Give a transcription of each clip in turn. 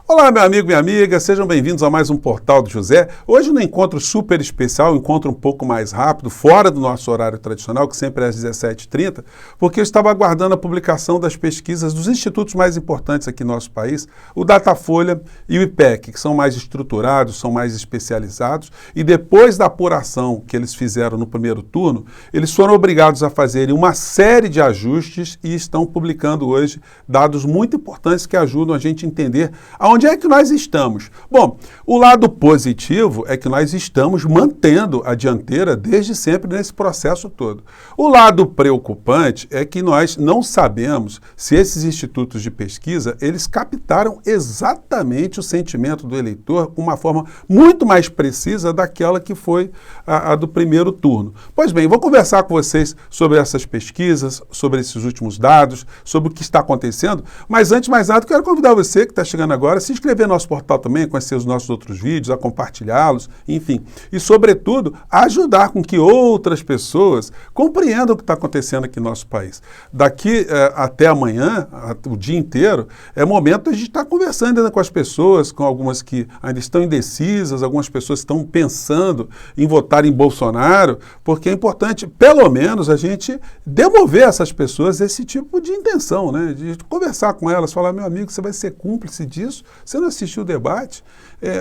Olá, meu amigo, minha amiga, sejam bem-vindos a mais um Portal do José. Hoje no encontro super especial, um encontro um pouco mais rápido, fora do nosso horário tradicional, que sempre é às 17h30, porque eu estava aguardando a publicação das pesquisas dos institutos mais importantes aqui no nosso país, o Datafolha e o IPEC, que são mais estruturados, são mais especializados, e depois da apuração que eles fizeram no primeiro turno, eles foram obrigados a fazerem uma série de ajustes e estão publicando hoje dados muito importantes que ajudam a gente a entender onde é que nós estamos? Bom, o lado positivo é que nós estamos mantendo a dianteira desde sempre nesse processo todo. O lado preocupante é que nós não sabemos se esses institutos de pesquisa, eles captaram exatamente o sentimento do eleitor com uma forma muito mais precisa daquela que foi a do primeiro turno. Pois bem, vou conversar com vocês sobre essas pesquisas, sobre esses últimos dados, sobre o que está acontecendo, mas antes de mais nada, quero convidar você que está chegando agora, se inscrever no nosso portal também, conhecer os nossos outros vídeos, a compartilhá-los, enfim. E, sobretudo, ajudar com que outras pessoas compreendam o que está acontecendo aqui no nosso país. Daqui até amanhã, o dia inteiro, é momento de a gente estar conversando ainda com as pessoas, com algumas que ainda estão indecisas, algumas pessoas estão pensando em votar em Bolsonaro, porque é importante, pelo menos, a gente demover a essas pessoas esse tipo de intenção, né? De conversar com elas, falar, meu amigo, você vai ser cúmplice disso? Você não assistiu o debate?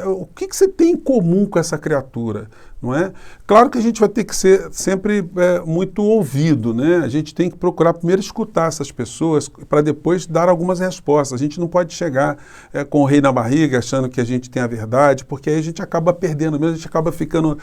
O que você tem em comum com essa criatura? Não é? Claro que a gente vai ter que ser sempre muito ouvido, né? A gente tem que procurar primeiro escutar essas pessoas para depois dar algumas respostas. A gente não pode chegar com o rei na barriga achando que a gente tem a verdade, porque aí a gente acaba perdendo mesmo, a gente acaba ficando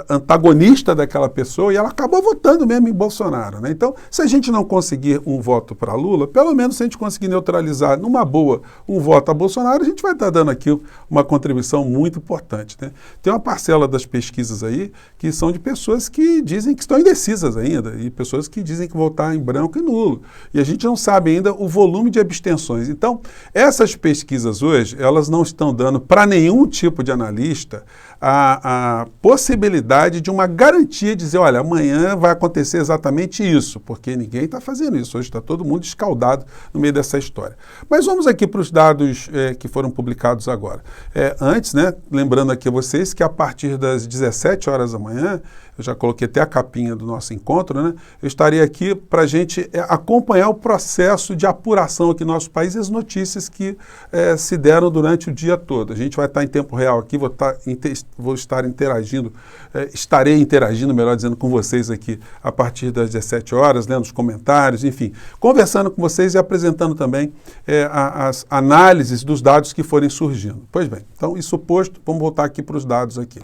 antagonista daquela pessoa e ela acaba votando mesmo em Bolsonaro, né? Então, se a gente não conseguir um voto para Lula, pelo menos se a gente conseguir neutralizar numa boa um voto a Bolsonaro, a gente vai estar dando aqui uma contribuição muito importante, né? Tem uma parcela das pesquisas aí que são de pessoas que dizem que estão indecisas ainda e pessoas que dizem que votar em branco e nulo. E a gente não sabe ainda o volume de abstenções. Então, essas pesquisas hoje, elas não estão dando para nenhum tipo de analista a possibilidade de uma garantia de dizer, olha, amanhã vai acontecer exatamente isso, porque ninguém está fazendo isso. Hoje está todo mundo escaldado no meio dessa história. Mas vamos aqui para os dados que foram publicados agora. Antes, né, lembrando aqui a vocês que a partir das 17 horas da manhã, eu já coloquei até a capinha do nosso encontro, né? Eu estarei aqui para a gente acompanhar o processo de apuração aqui no nosso país e as notícias que se deram durante o dia todo. A gente vai estar em tempo real aqui, vou estar interagindo, estarei interagindo, melhor dizendo, com vocês aqui a partir das 17 horas, lendo os comentários, enfim, conversando com vocês e apresentando também as análises dos dados que forem surgindo. Pois bem, então isso posto, vamos voltar aqui para os dados aqui.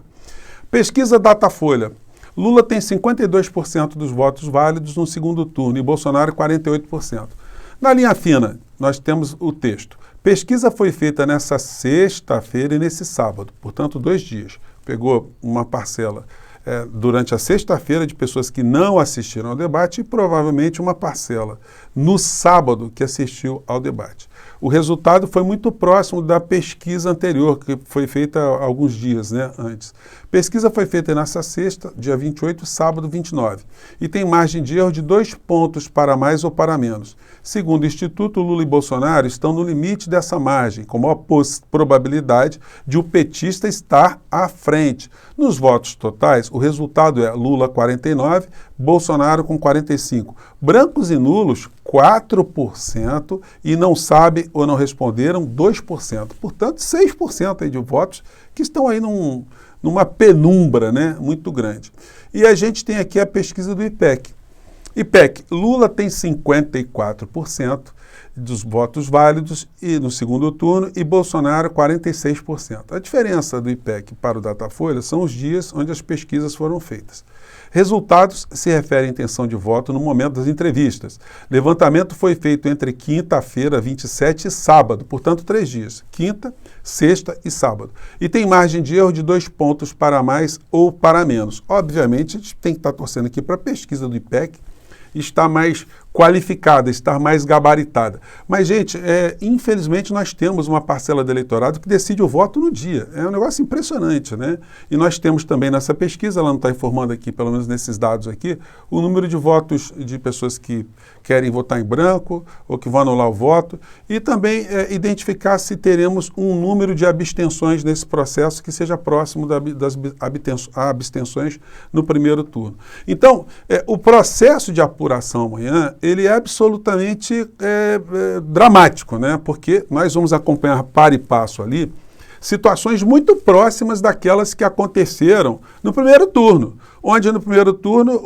Pesquisa Datafolha. Lula tem 52% dos votos válidos no segundo turno e Bolsonaro 48%. Na linha fina, nós temos o texto. Pesquisa foi feita nessa sexta-feira e nesse sábado, portanto, 2 dias. Pegou uma parcela durante a sexta-feira de pessoas que não assistiram ao debate e provavelmente uma parcela no sábado que assistiu ao debate. O resultado foi muito próximo da pesquisa anterior, que foi feita há alguns dias, né, antes. Pesquisa foi feita nessa sexta, dia 28, sábado 29, e tem margem de erro de 2 pontos para mais ou para menos. Segundo o Instituto, Lula e Bolsonaro estão no limite dessa margem, com maior probabilidade de o petista estar à frente. Nos votos totais, o resultado é Lula 49, Bolsonaro com 45. Brancos e nulos, 4% e não sabe ou não responderam 2%. Portanto, 6% aí de votos que estão aí numa penumbra, né, muito grande. E a gente tem aqui a pesquisa do IPEC. IPEC, Lula tem 54% dos votos válidos e no segundo turno e Bolsonaro 46%. A diferença do IPEC para o Datafolha são os dias onde as pesquisas foram feitas. Resultados se referem à intenção de voto no momento das entrevistas. Levantamento foi feito entre quinta-feira, 27 e sábado, portanto 3 dias. Quinta, sexta e sábado. E tem margem de erro de 2 pontos para mais ou para menos. Obviamente, a gente tem que estar torcendo aqui para a pesquisa do IPEC, está mais qualificada, estar mais gabaritada. Mas, gente, infelizmente nós temos uma parcela do eleitorado que decide o voto no dia. É um negócio impressionante, né? E nós temos também nessa pesquisa, ela não está informando aqui, pelo menos nesses dados aqui, o número de votos de pessoas que querem votar em branco ou que vão anular o voto, e também identificar se teremos um número de abstenções nesse processo que seja próximo das abstenções no primeiro turno. Então, o processo de apuração amanhã, ele é absolutamente dramático, né? Porque nós vamos acompanhar par e passo ali situações muito próximas daquelas que aconteceram no primeiro turno, onde no primeiro turno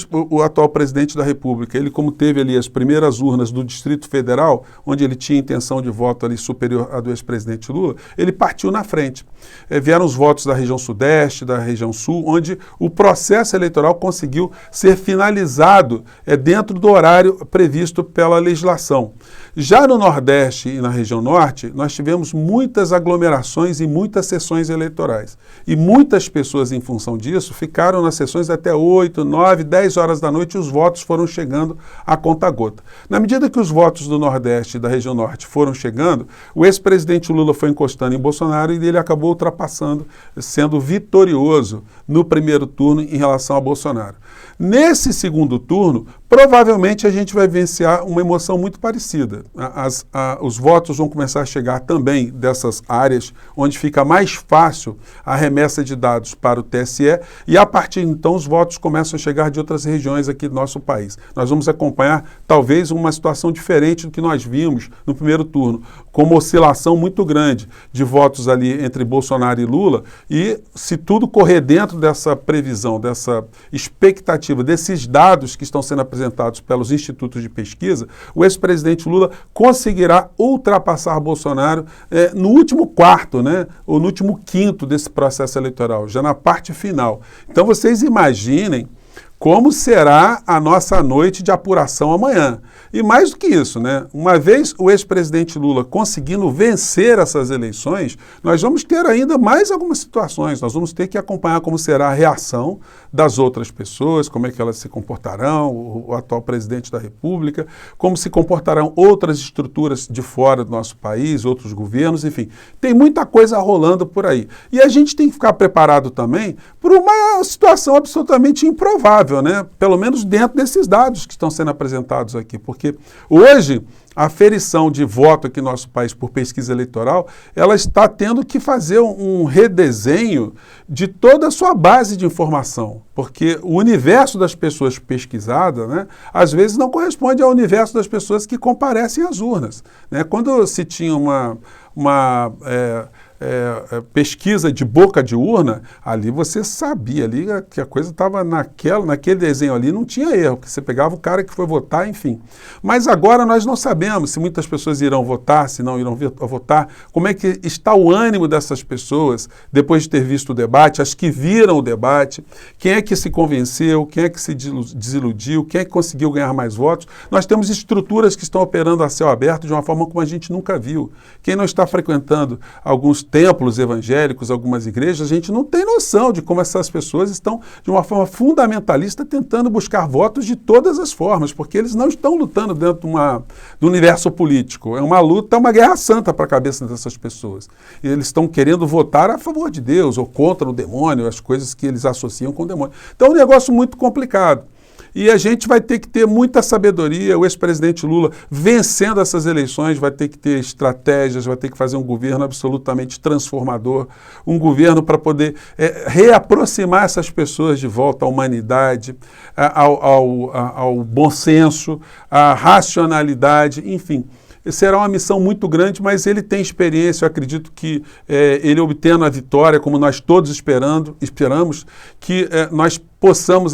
o atual presidente da República, ele como teve ali as primeiras urnas do Distrito Federal, onde ele tinha intenção de voto ali superior à do ex-presidente Lula, ele partiu na frente. Vieram os votos da região Sudeste, da região Sul, onde o processo eleitoral conseguiu ser finalizado dentro do horário previsto pela legislação. Já no Nordeste e na região Norte, nós tivemos muitas aglomerações e muitas sessões eleitorais. E muitas pessoas, em função disso, ficaram nas sessões até 8, 9, 10 horas da noite e os votos foram chegando a conta-gota. Na medida que os votos do Nordeste e da região Norte foram chegando, o ex-presidente Lula foi encostando em Bolsonaro e ele acabou ultrapassando, sendo vitorioso no primeiro turno em relação a Bolsonaro. Nesse segundo turno, provavelmente a gente vai vivenciar uma emoção muito parecida. Os votos vão começar a chegar também dessas áreas onde fica mais fácil a remessa de dados para o TSE e a partir de então os votos começam a chegar de outras regiões aqui do nosso país. Nós vamos acompanhar talvez uma situação diferente do que nós vimos no primeiro turno, com uma oscilação muito grande de votos ali entre Bolsonaro e Lula e se tudo correr dentro dessa previsão, dessa expectativa, desses dados que estão sendo apresentados pelos institutos de pesquisa, o ex-presidente Lula conseguirá ultrapassar Bolsonaro no último quarto, né, ou no último quinto desse processo eleitoral, já na parte final. Então vocês imaginem como será a nossa noite de apuração amanhã. E mais do que isso, né? Uma vez o ex-presidente Lula conseguindo vencer essas eleições, nós vamos ter ainda mais algumas situações. Nós vamos ter que acompanhar como será a reação das outras pessoas, como é que elas se comportarão, o atual presidente da República, como se comportarão outras estruturas de fora do nosso país, outros governos, enfim. Tem muita coisa rolando por aí. E a gente tem que ficar preparado também por uma situação absolutamente improvável, né? Pelo menos dentro desses dados que estão sendo apresentados aqui, porque hoje a aferição de voto aqui no nosso país por pesquisa eleitoral, ela está tendo que fazer um redesenho de toda a sua base de informação, porque o universo das pessoas pesquisadas, né, às vezes não corresponde ao universo das pessoas que comparecem às urnas, né? Quando se tinha uma pesquisa de boca de urna, ali você sabia ali que a coisa estava naquele desenho ali, não tinha erro, que você pegava o cara que foi votar, enfim. Mas agora nós não sabemos se muitas pessoas irão votar, se não irão votar, como é que está o ânimo dessas pessoas depois de ter visto o debate, as que viram o debate, quem é que se convenceu, quem é que se desiludiu, quem é que conseguiu ganhar mais votos. Nós temos estruturas que estão operando a céu aberto de uma forma como a gente nunca viu. Quem não está frequentando alguns templos evangélicos, algumas igrejas, a gente não tem noção de como essas pessoas estão, de uma forma fundamentalista, tentando buscar votos de todas as formas, porque eles não estão lutando dentro do universo político. É uma luta, uma guerra santa para a cabeça dessas pessoas. E eles estão querendo votar a favor de Deus ou contra o demônio, as coisas que eles associam com o demônio. Então é um negócio muito complicado. E a gente vai ter que ter muita sabedoria, o ex-presidente Lula vencendo essas eleições, vai ter que ter estratégias, vai ter que fazer um governo absolutamente transformador, um governo para poder reaproximar essas pessoas de volta à humanidade, ao bom senso, à racionalidade, enfim. Será uma missão muito grande, mas ele tem experiência, eu acredito que ele obtendo a vitória, como nós todos esperamos, que nós possamos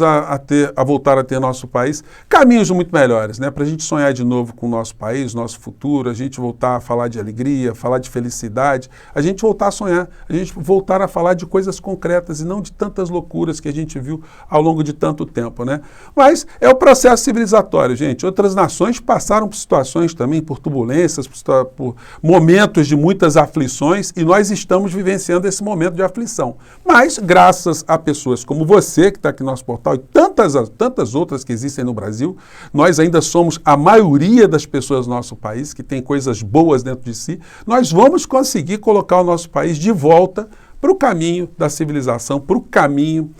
voltar a ter nosso país caminhos muito melhores, né? Para a gente sonhar de novo com o nosso país, nosso futuro, a gente voltar a falar de alegria, falar de felicidade, a gente voltar a sonhar, a gente voltar a falar de coisas concretas e não de tantas loucuras que a gente viu ao longo de tanto tempo, né? Mas é o processo civilizatório, gente. Outras nações passaram por situações também, por turbulências, por momentos de muitas aflições e nós estamos vivenciando esse momento de aflição. Mas, graças a pessoas como você, que está aqui no nosso portal e tantas outras que existem no Brasil, nós ainda somos a maioria das pessoas do nosso país, que tem coisas boas dentro de si, nós vamos conseguir colocar o nosso país de volta para o caminho da civilização, para o caminho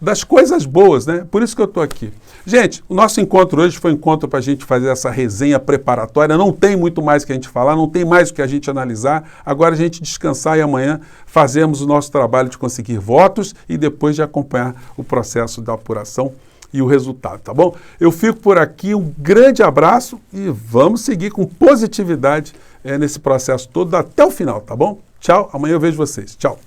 das coisas boas, né? Por isso que eu estou aqui. Gente, o nosso encontro hoje foi um encontro para a gente fazer essa resenha preparatória. Não tem muito mais que a gente falar, não tem mais o que a gente analisar. Agora a gente descansar e amanhã fazemos o nosso trabalho de conseguir votos e depois de acompanhar o processo da apuração e o resultado, tá bom? Eu fico por aqui, um grande abraço e vamos seguir com positividade nesse processo todo até o final, tá bom? Tchau, amanhã eu vejo vocês. Tchau.